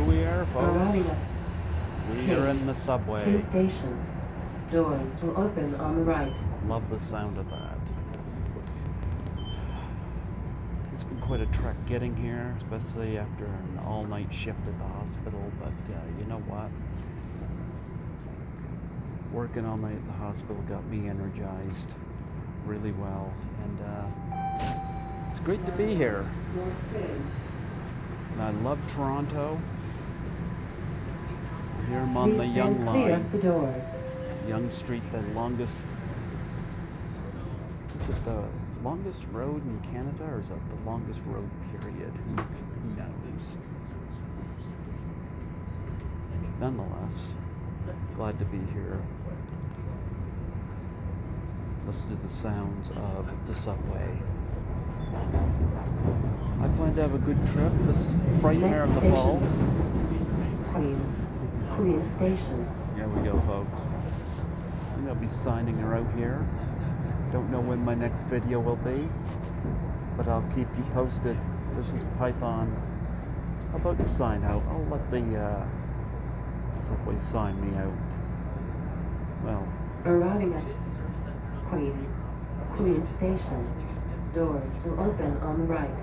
Here we are, Arriving folks. at We are in the subway. King Station. Doors will open on the right. Love the sound of that. It's been quite a trek getting here, especially after an all-night shift at the hospital, but you know what? Working all night at the hospital got me energized really well, and it's great to be here. And I love Toronto. Here I'm on the Yonge Clear line. of the doors. Yonge Street, the longest. Is it the longest road in Canada, or is it the longest road period? Who knows? Nonetheless, glad to be here. Listen to the sounds of the subway. I plan to have a good trip. This is Frightmare of the Falls. Queen Station. Here we go, folks. I think I'll be signing her out here. Don't know when my next video will be, but I'll keep you posted. This is Python. How about you sign out? I'll let the subway sign me out. Well, Arriving at Queen Station. Doors will open on the right.